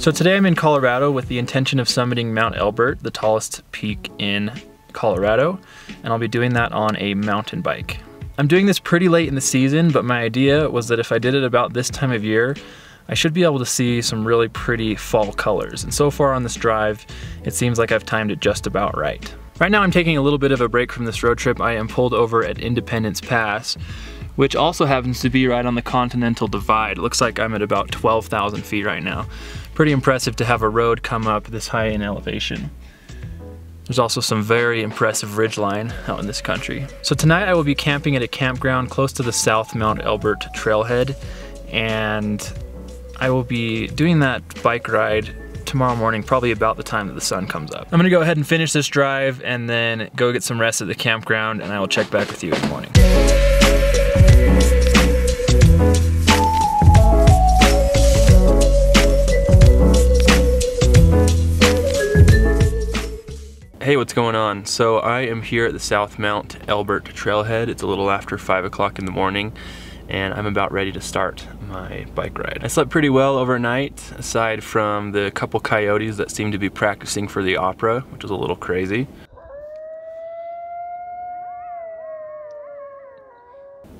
So today I'm in Colorado with the intention of summiting Mount Elbert, the tallest peak in Colorado, and I'll be doing that on a mountain bike. I'm doing this pretty late in the season, but my idea was that if I did it about this time of year, I should be able to see some really pretty fall colors. And so far on this drive, it seems like I've timed it just about right. Right now I'm taking a little bit of a break from this road trip. I am pulled over at Independence Pass, which also happens to be right on the Continental Divide. It looks like I'm at about 12,000 feet right now. Pretty impressive to have a road come up this high in elevation. There's also some very impressive ridgeline out in this country. So tonight I will be camping at a campground close to the South Mount Elbert Trailhead, and I will be doing that bike ride tomorrow morning, probably about the time that the sun comes up. I'm gonna go ahead and finish this drive and then go get some rest at the campground, and I will check back with you in the morning. Hey, what's going on? So I am here at the South Mount Elbert Trailhead. It's a little after 5 o'clock in the morning, and I'm about ready to start my bike ride. I slept pretty well overnight, aside from the couple coyotes that seemed to be practicing for the opera, which was a little crazy.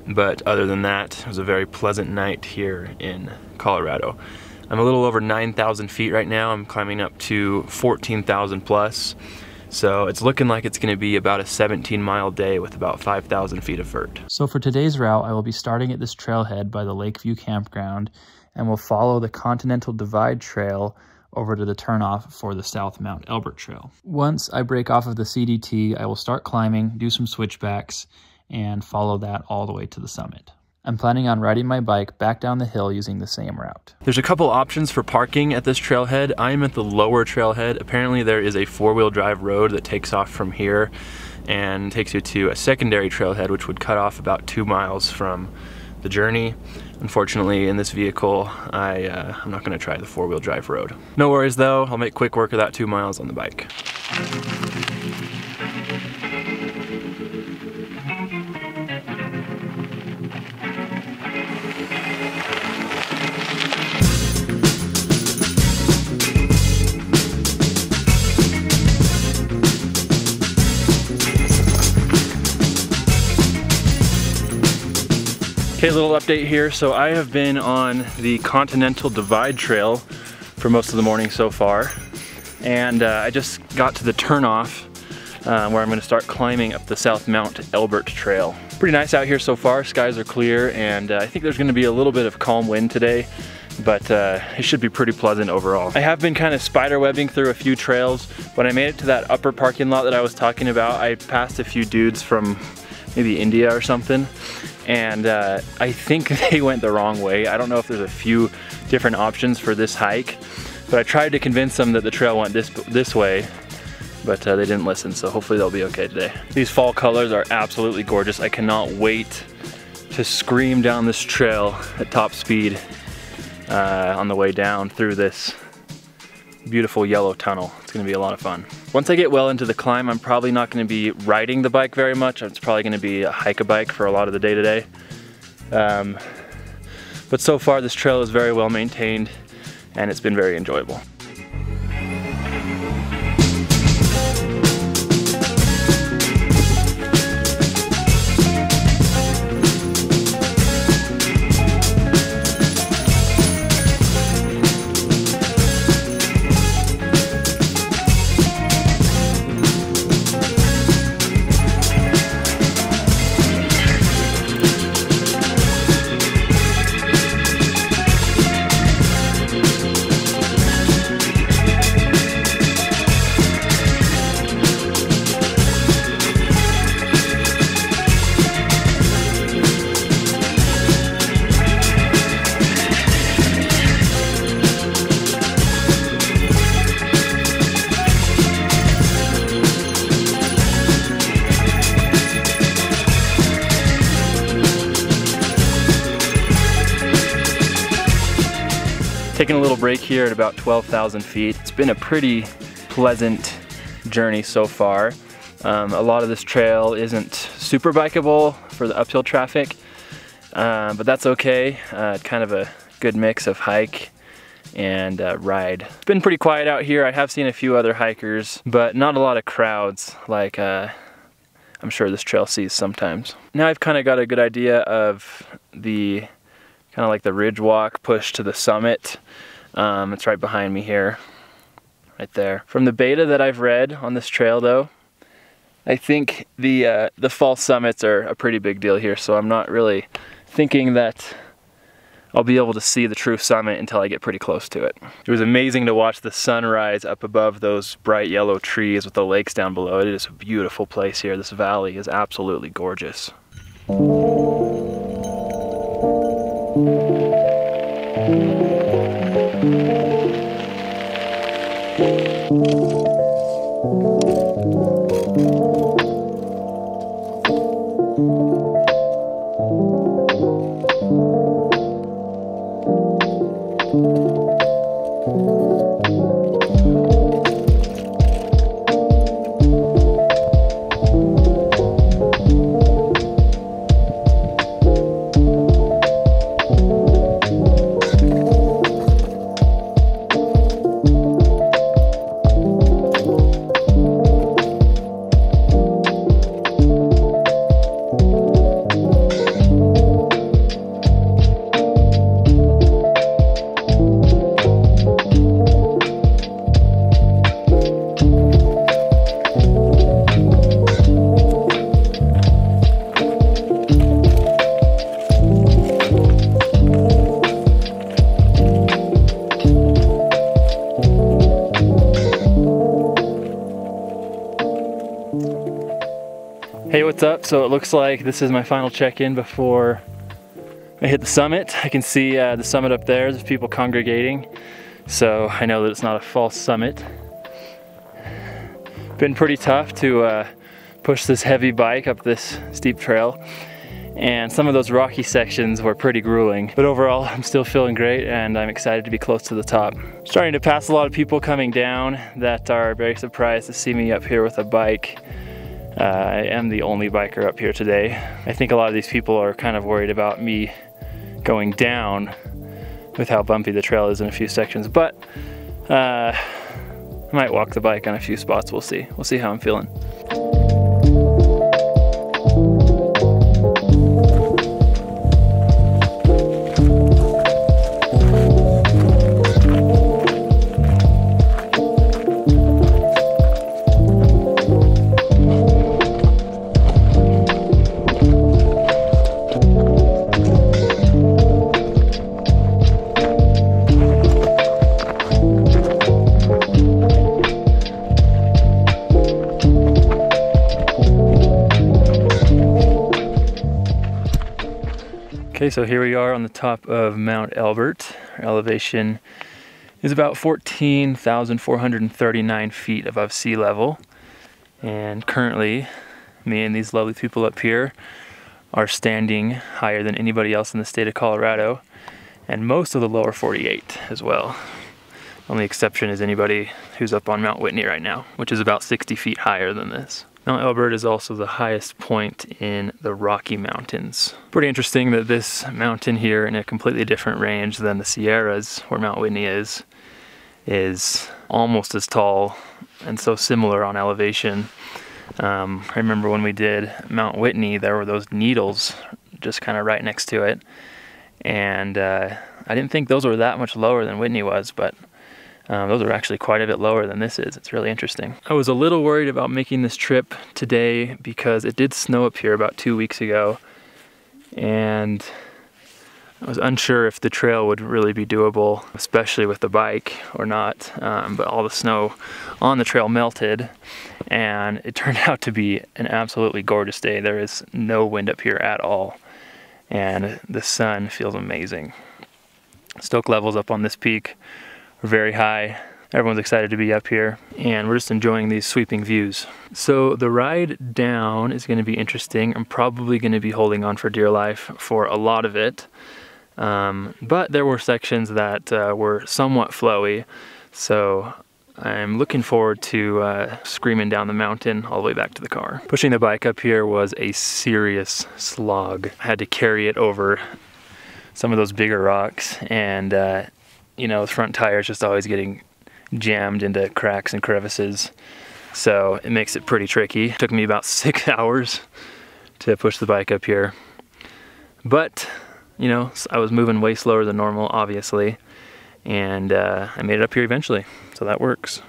But other than that, it was a very pleasant night here in Colorado. I'm a little over 9,000 feet right now. I'm climbing up to 14,000 plus. So it's looking like it's gonna be about a 17-mile day with about 5,000 feet of vert. So for today's route, I will be starting at this trailhead by the Lakeview campground, and we'll follow the Continental Divide Trail over to the turnoff for the South Mount Elbert Trail. Once I break off of the CDT, I will start climbing, do some switchbacks, and follow that all the way to the summit. I'm planning on riding my bike back down the hill using the same route. There's a couple options for parking at this trailhead. I'm at the lower trailhead. Apparently there is a four-wheel drive road that takes off from here and takes you to a secondary trailhead, which would cut off about 2 miles from the journey. Unfortunately, in this vehicle, I'm not gonna try the four-wheel drive road. No worries though, I'll make quick work of that 2 miles on the bike. Okay, a little update here. So I have been on the Continental Divide Trail for most of the morning so far. And I just got to the turnoff where I'm gonna start climbing up the South Mount Elbert Trail. Pretty nice out here so far, skies are clear, and I think there's gonna be a little bit of calm wind today, but it should be pretty pleasant overall. I have been kind of spider webbing through a few trails. When I made it to that upper parking lot that I was talking about, I passed a few dudes from maybe India or something, and I think they went the wrong way. I don't know if there's a few different options for this hike, but I tried to convince them that the trail went this way, but they didn't listen, so hopefully they'll be okay today. These fall colors are absolutely gorgeous. I cannot wait to scream down this trail at top speed on the way down through this beautiful yellow tunnel. It's gonna be a lot of fun. Once I get well into the climb, I'm probably not gonna be riding the bike very much. It's probably gonna be a hike-a-bike for a lot of the day-to-day. But so far this trail is very well maintained and it's been very enjoyable. Taking a little break here at about 12,000 feet. It's been a pretty pleasant journey so far. A lot of this trail isn't super bikeable for the uphill traffic, but that's okay. Kind of a good mix of hike and ride. It's been pretty quiet out here. I have seen a few other hikers, but not a lot of crowds like I'm sure this trail sees sometimes. Now I've kind of got a good idea of the kind of like the ridge walk push to the summit. It's right behind me here, right there. From the beta that I've read on this trail though, I think the false summits are a pretty big deal here, so I'm not really thinking that I'll be able to see the true summit until I get pretty close to it. It was amazing to watch the sunrise up above those bright yellow trees with the lakes down below. It is a beautiful place here. This valley is absolutely gorgeous. Hey, what's up? So it looks like this is my final check-in before I hit the summit. I can see the summit up there. There's people congregating, so I know that it's not a false summit. Been pretty tough to push this heavy bike up this steep trail, and some of those rocky sections were pretty grueling. But overall, I'm still feeling great, and I'm excited to be close to the top. Starting to pass a lot of people coming down that are very surprised to see me up here with a bike. I am the only biker up here today. I think a lot of these people are kind of worried about me going down with how bumpy the trail is in a few sections, but I might walk the bike on a few spots. We'll see. We'll see how I'm feeling. Okay, so here we are on the top of Mount Elbert. Our elevation is about 14,439 feet above sea level. And currently, me and these lovely people up here are standing higher than anybody else in the state of Colorado, and most of the lower 48 as well. Only exception is anybody who's up on Mount Whitney right now, which is about 60 feet higher than this. Mount Elbert is also the highest point in the Rocky Mountains. Pretty interesting that this mountain here, in a completely different range than the Sierras, where Mount Whitney is almost as tall and so similar on elevation. I remember when we did Mount Whitney, there were those needles just kind of right next to it. And I didn't think those were that much lower than Whitney was, but those are actually quite a bit lower than this is. It's really interesting. I was a little worried about making this trip today because it did snow up here about 2 weeks ago, and I was unsure if the trail would really be doable, especially with the bike or not, but all the snow on the trail melted, and it turned out to be an absolutely gorgeous day. There is no wind up here at all, and the sun feels amazing. Stoke levels up on this peak are very high. Everyone's excited to be up here, and we're just enjoying these sweeping views. So the ride down is going to be interesting. I'm probably going to be holding on for dear life for a lot of it, but there were sections that were somewhat flowy, so I'm looking forward to screaming down the mountain all the way back to the car. Pushing the bike up here was a serious slog. I had to carry it over some of those bigger rocks, and you know, the front tire is just always getting jammed into cracks and crevices. So it makes it pretty tricky. It took me about 6 hours to push the bike up here. But, you know, I was moving way slower than normal, obviously. And I made it up here eventually, so that works.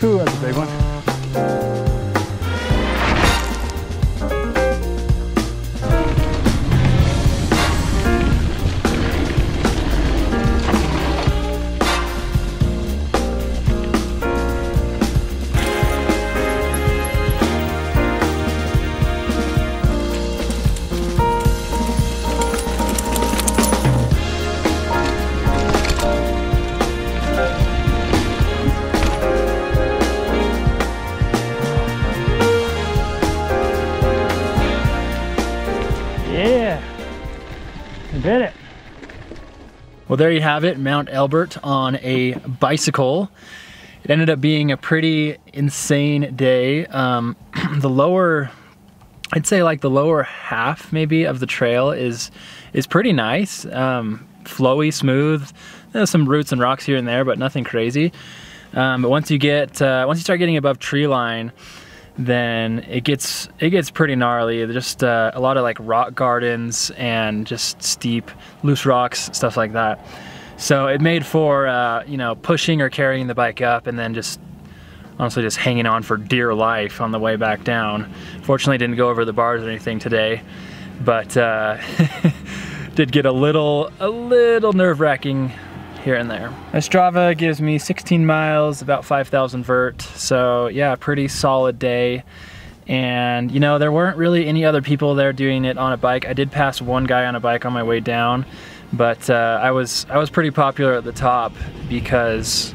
Ooh, that's a big one. Did it. Well, there you have it, Mount Elbert on a bicycle. It ended up being a pretty insane day. The lower, I'd say like the lower half maybe of the trail is pretty nice, flowy, smooth. There's some roots and rocks here and there, but nothing crazy. But once you start getting above tree line, then it gets pretty gnarly. There's just a lot of like rock gardens and just steep, loose rocks, stuff like that. So it made for you know, pushing or carrying the bike up, and then just honestly just hanging on for dear life on the way back down. Fortunately, didn't go over the bars or anything today, but did get a little nerve-wracking here and there. My Strava gives me 16 miles, about 5,000 vert. So yeah, pretty solid day. And you know, there weren't really any other people there doing it on a bike. I did pass one guy on a bike on my way down, but I was pretty popular at the top because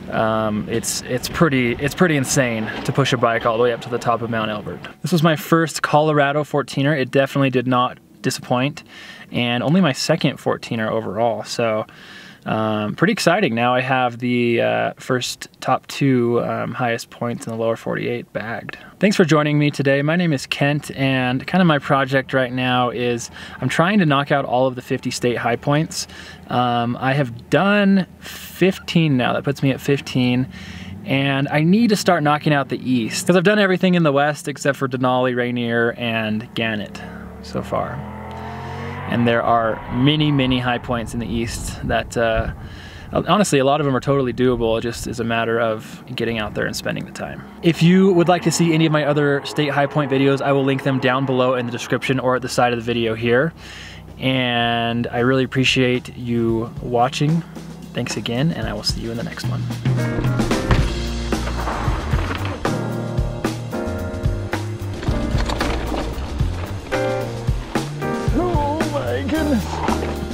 it's pretty insane to push a bike all the way up to the top of Mount Elbert. This was my first Colorado 14er. It definitely did not disappoint, and only my second 14er overall. So pretty exciting. Now I have the first top two highest points in the lower 48 bagged. Thanks for joining me today. My name is Kent, and kind of my project right now is I'm trying to knock out all of the 50 state high points. I have done 15 now. That puts me at 15. And I need to start knocking out the east, because I've done everything in the west except for Denali, Rainier, and Gannett so far. And there are many high points in the east that honestly, a lot of them are totally doable. It just is a matter of getting out there and spending the time. If you would like to see any of my other state high point videos, I will link them down below in the description or at the side of the video here. And I really appreciate you watching. Thanks again, and I will see you in the next one. Oh my goodness.